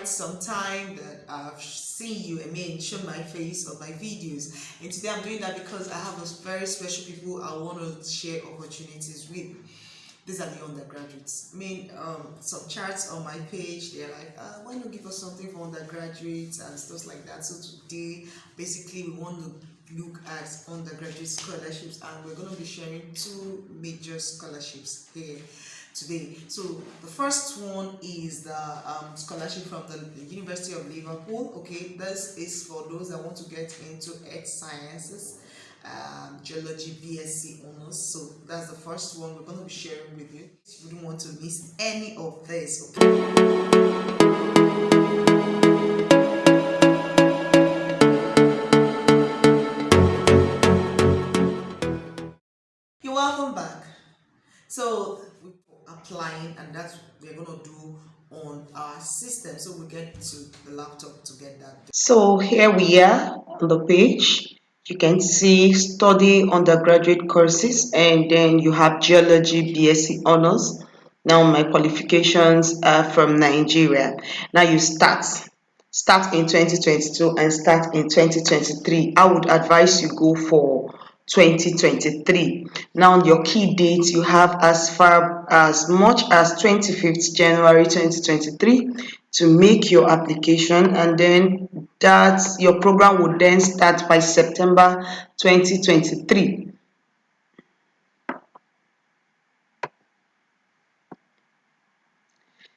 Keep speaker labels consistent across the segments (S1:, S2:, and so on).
S1: some time that I've seen you, shown my face on my videos, and today I'm doing that because I have a very special people I want to share opportunities with. These are the undergraduates. Some charts on my page, they're like, why not give us something for undergraduates and stuff like that. So today, basically, we want to look at undergraduate scholarships, and we're going to be sharing two major scholarships here today. So the first one is the scholarship from the University of Liverpool. Okay, this is for those that want to get into earth sciences, geology, BSc honors. So that's the first one we're going to be sharing with you. You wouldn't want to miss any of this. Okay. You're welcome back. So we're applying, and that's what we're going to do on our system. So we get to the laptop to get that.
S2: So here we are on the page. You can see study undergraduate courses, and then you have geology BSc honors. Now my qualifications are from Nigeria. Now you start in 2022 and start in 2023. I would advise you go for 2023. Now your key dates you have as far as much as 25th January 2023 to make your application, and then that your program would then start by September 2023.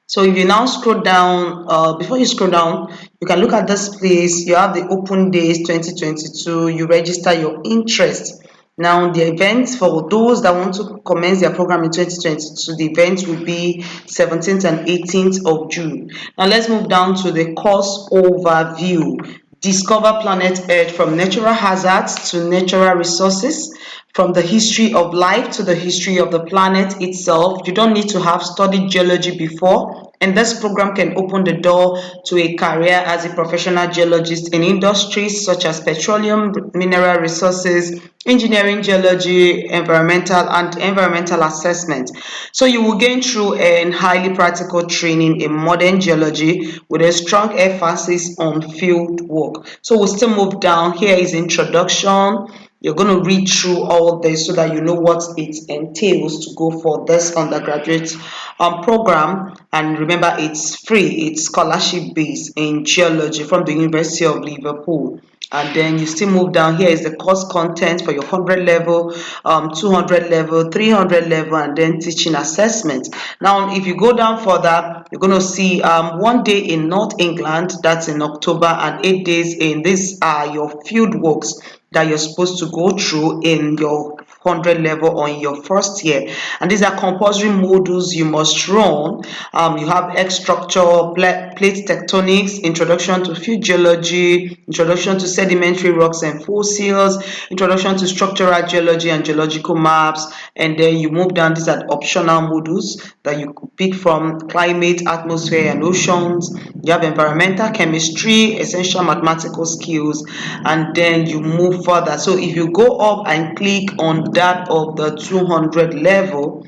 S2: So if you now scroll down, before you scroll down, you can look at this place. You have the open days 2022. You register your interest. Now the events for those that want to commence their program in 2022, the event will be 17th and 18th of June. Now let's move down to the course overview. Discover planet Earth from natural hazards to natural resources, from the history of life to the history of the planet itself. You don't need to have studied geology before, and this program can open the door to a career as a professional geologist in industries such as petroleum, mineral resources, engineering, geology, environmental assessment. So you will gain through a highly practical training in modern geology with a strong emphasis on field work. So we'll still move down. Here is introduction. You're going to read through all this so that you know what it entails to go for this undergraduate program. And remember, it's free. It's scholarship based in geology from the University of Liverpool. And then you still move down. Here is the course content for your 100 level, 200 level, 300 level, and then teaching assessment. Now if you go down further, you're going to see 1 day in North England, that's in October, and 8 days in these are your field works that you're supposed to go through in your 100 level or in your first year. And these are compulsory modules you must run. You have X structure, plate tectonics, introduction to field geology, introduction to sedimentary rocks and fossils, introduction to structural geology and geological maps, and then you move down. These are optional modules that you could pick from: climate, atmosphere and oceans. You have environmental chemistry, essential mathematical skills, and then you move further. So if you go up and click on that of the 200 level,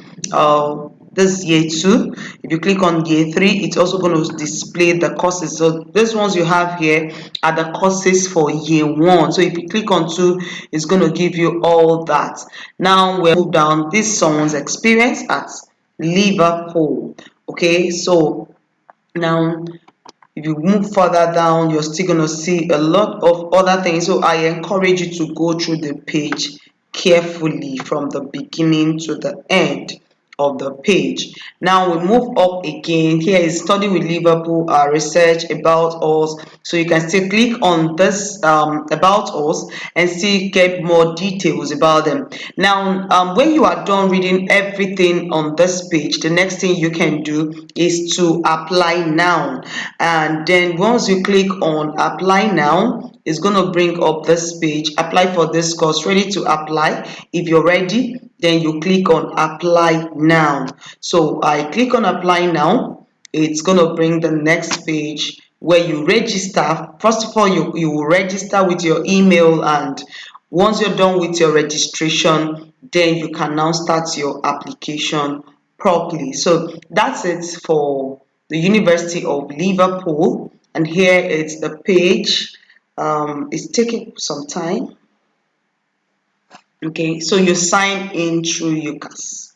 S2: this is year 2. If you click on year 3, it's also going to display the courses. So these ones you have here are the courses for year 1. So if you click on 2, it's going to give you all that. Now we'll move down. This is someone's experience at Liverpool. Okay, so now if you move further down, you're still going to see a lot of other things. So I encourage you to go through the page carefully from the beginning to the end of the page. Now we move up again. Here is study with Liverpool, research about us. So you can still click on this about us and still get more details about them. Now when you are done reading everything on this page, the next thing you can do is to apply now. And then once you click on apply now, it's going to bring up this page. Apply for this course, ready to apply. If you're ready, then you click on apply now. So I click on apply now. It's going to bring the next page where you register. First of all, you will register with your email, and once you're done with your registration, then you can now start your application properly. So that's it for the University of Liverpool. and here it's the page. It's taking some time. Okay, so you sign in through UCAS.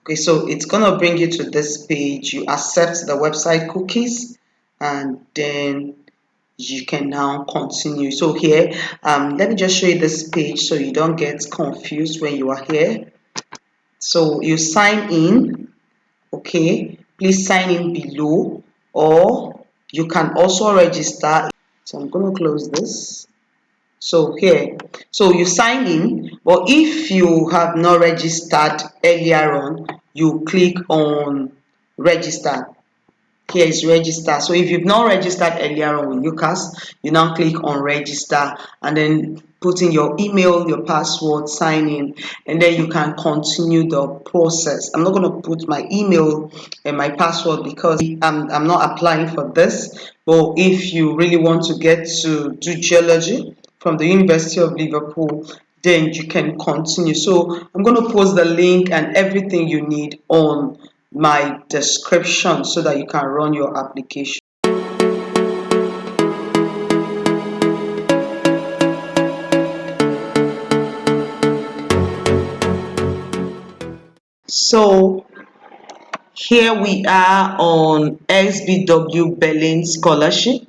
S2: Okay, so it's gonna bring you to this page. You accept the website cookies, and then you can now continue. So here, let me just show you this page so you don't get confused when you are here. So you sign in. Okay, please sign in below, or you can also register. So I'm going to close this. So here, so you sign in, but if you have not registered earlier on, you click on register. Here is register. So if you've not registered earlier on with UCAS, you now click on register and then put in your email, your password, sign in, and then you can continue the process. I'm not going to put my email and my password because I'm not applying for this. But if you really want to get to do geology from the University of Liverpool, then you can continue. So I'm going to post the link and everything you need on my description so that you can run your application. So here we are on SBW Berlin Scholarship.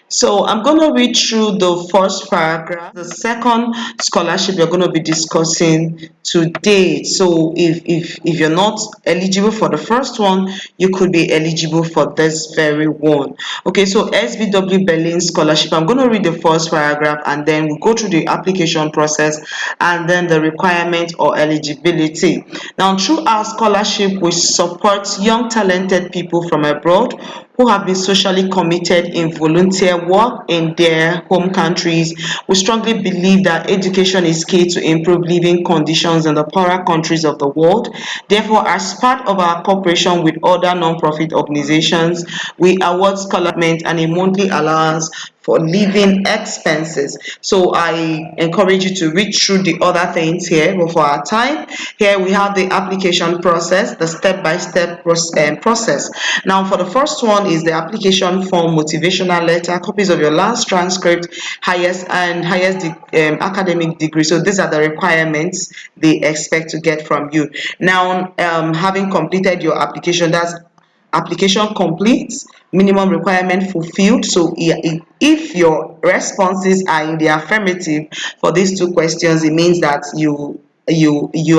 S2: So I'm going to read through the first paragraph. The second scholarship we're going to be discussing today. So if you're not eligible for the first one, you could be eligible for this very one. Okay, so SBW Berlin Scholarship. I'm going to read the first paragraph and then we'll go through the application process and then the requirement or eligibility. Now, through our scholarship, we support young talented people from abroad who have been socially committed in volunteer work in their home countries. We strongly believe that education is key to improve living conditions in the poorer countries of the world. Therefore, as part of our cooperation with other non-profit organizations, we award scholarship and a monthly allowance for living expenses. So I encourage you to read through the other things here, but for our time, here we have the application process, the step-by-step process. Now, for the first one is the application form, motivational letter, copies of your last transcript, highest academic degree. So these are the requirements they expect to get from you. Now, having completed your application, that's application complete, minimum requirement fulfilled. So if your responses are in the affirmative for these two questions, it means that you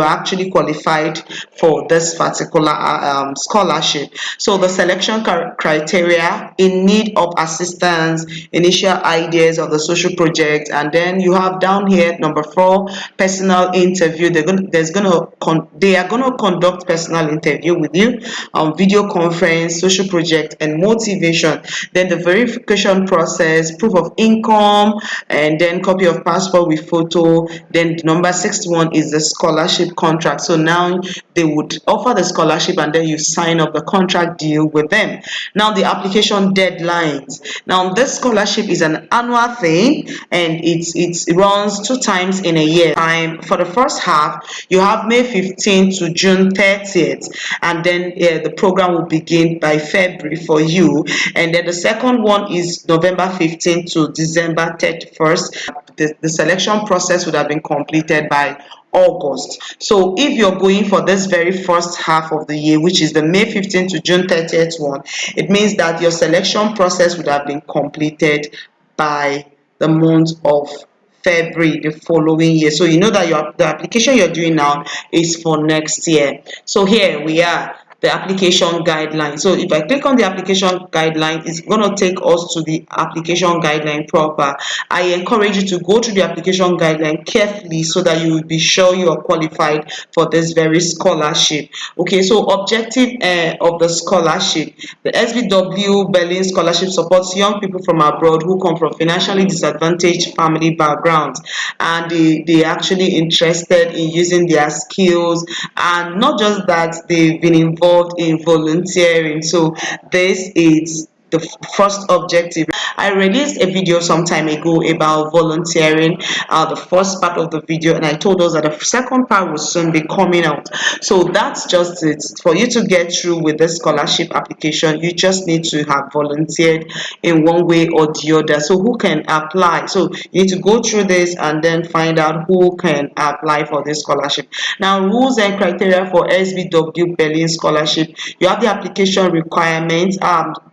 S2: are actually qualified for this particular scholarship. So the selection criteria: in need of assistance, initial ideas of the social project, and then you have down here number 4, personal interview. They are going to conduct personal interview with you, video conference, social project, and motivation. Then the verification process: proof of income, and then copy of passport with photo. Then number 61 is the scholarship contract. So now they would offer the scholarship and then you sign up the contract deal with them. Now the application deadlines. Now this scholarship is an annual thing and it runs 2 times in a year. Time for the first half, you have May 15th to June 30th, and then the program will begin by February for you. And then the second one is November 15th to December 31st. The selection process would have been completed by August. So if you're going for this very first half of the year, which is the May 15th to June 30th one, it means that your selection process would have been completed by the month of February the following year. So you know that the application you're doing now is for next year. So here we are, the application guideline. So if I click on the application guideline, it's going to take us to the application guideline proper. I encourage you to go through the application guideline carefully so that you will be sure you are qualified for this very scholarship. Okay, so objective of the scholarship: the SBW Berlin Scholarship supports young people from abroad who come from financially disadvantaged family backgrounds, and they actually interested in using their skills, and not just that, they've been involved in volunteering. So this is the first objective. I released a video some time ago about volunteering, the first part of the video, and I told us that the second part will soon be coming out. So that's just it. For you to get through with this scholarship application, you just need to have volunteered in one way or the other. So who can apply? So you need to go through this and then find out who can apply for this scholarship. Now, rules and criteria for SBW Berlin Scholarship. You have the application requirements.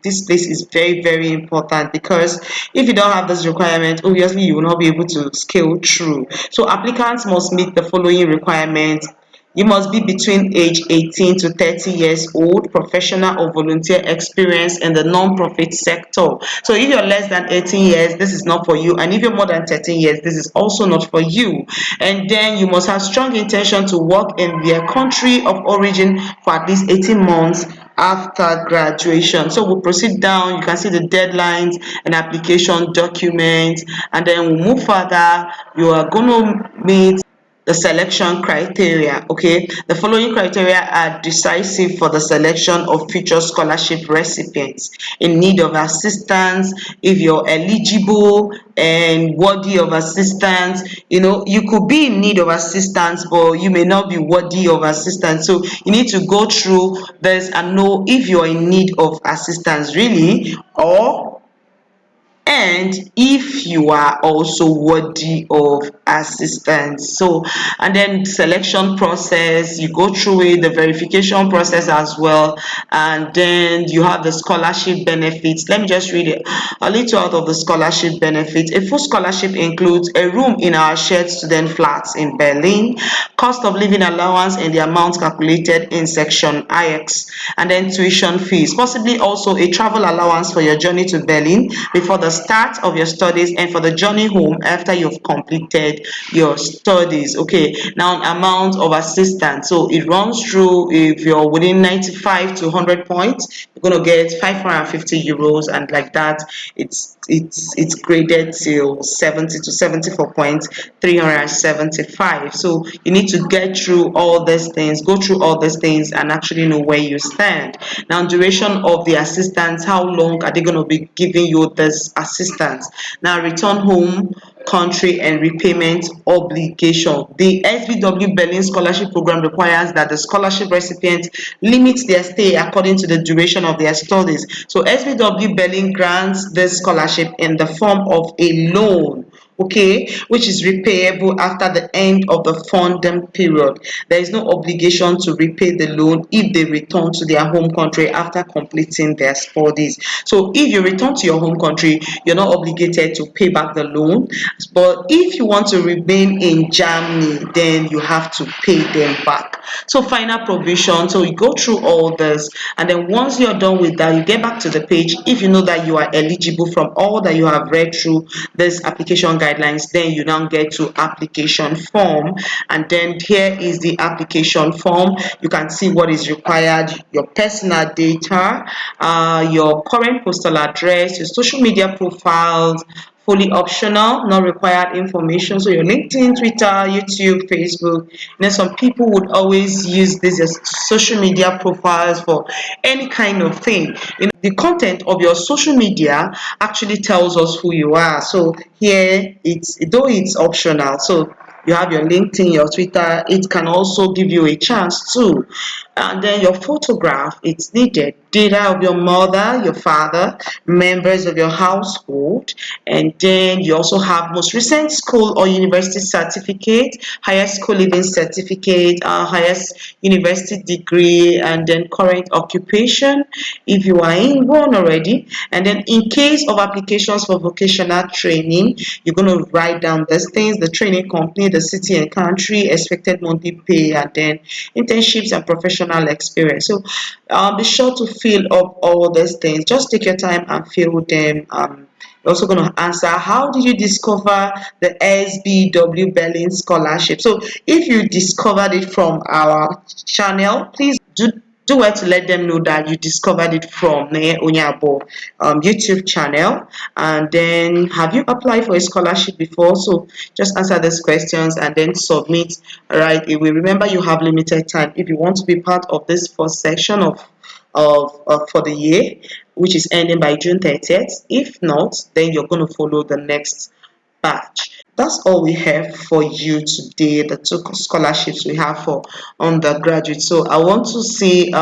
S2: This place is very, very important, because if you don't have this requirement, obviously you will not be able to scale through. So applicants must meet the following requirements. You must be between age 18 to 30 years old, professional or volunteer experience in the non-profit sector. So if you're less than 18 years, this is not for you. And if you're more than 13 years, this is also not for you. And then you must have strong intention to work in their country of origin for at least 18 months after graduation. So we'll proceed down. You can see the deadlines and application documents, and then we'll move further. You are going to meet the selection criteria. Okay, the following criteria are decisive for the selection of future scholarship recipients in need of assistance. If you're eligible and worthy of assistance, you could be in need of assistance, but you may not be worthy of assistance. So you need to go through this and know if you're in need of assistance really, and if you are also worthy of assistance. So, and then selection process, you go through it, the verification process as well, and then you have the scholarship benefits. Let me just read it a little out of the scholarship benefits. A full scholarship includes a room in our shared student flats in Berlin, cost of living allowance in the amount calculated in section IX, and then tuition fees, possibly also a travel allowance for your journey to Berlin before the start of your studies and for the journey home after you've completed your studies. Okay, now amount of assistance. So it runs through, if you're within 95 to 100 points, you're going to get 550 euros, and like that, it's graded till 70 to 74 points, 375. So you need to get through all these things, go through all these things, and actually know where you stand. Now, duration of the assistance, how long are they going to be giving you this assistance? Now, return home country and repayment obligation. The SBW Berlin Scholarship Program requires that the scholarship recipient limits their stay according to the duration of their studies. So SBW Berlin grants this scholarship in the form of a loan, okay, which is repayable after the end of the funding period. There is no obligation to repay the loan if they return to their home country after completing their studies. So if you return to your home country, you're not obligated to pay back the loan. But if you want to remain in Germany, then you have to pay them back. So final provision, so you go through all this, and then once you're done with that, you get back to the page. If you know that you are eligible from all that you have read through this application guidelines, then you now get to application form, and then here is the application form. You can see what is required: your personal data, your current postal address, your social media profiles, fully optional, not required information. So your LinkedIn, Twitter, YouTube, Facebook. Some people would always use this as social media profiles for any kind of thing. The content of your social media actually tells us who you are. So here, though it's optional, so you have your LinkedIn, your Twitter, it can also give you a chance too. And then your photograph, it's needed. Data of your mother, your father, members of your household, and then you also have most recent school or university certificate, highest school living certificate, highest university degree, and then current occupation if you are in one already. And then in case of applications for vocational training, you're going to write down these things: the training company, the city and country, expected monthly pay, and then internships and professional experience. So be sure to fill up all these things. Just take your time and fill them. We're also going to answer, how did you discover the SBW Berlin Scholarship? So if you discovered it from our channel, please do well to let them know that you discovered it from Onyabo YouTube channel. And then, have you applied for a scholarship before? So just answer these questions and then submit right away. Remember, you have limited time. If you want to be part of this first section of for the year, which is ending by June 30th. If not, then you're going to follow the next batch. That's all we have for you today, the two scholarships we have for undergraduate. So I want to see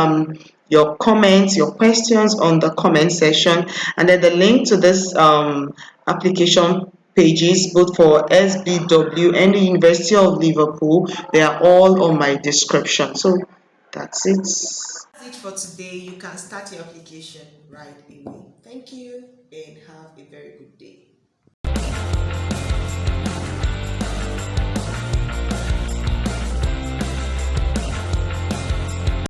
S2: your comments, your questions on the comment section, and then the link to this application pages both for SBW and the University of Liverpool, they are all on my description. So that's it.
S1: That's it for today. You can start your application right away. Thank you and have a very good day.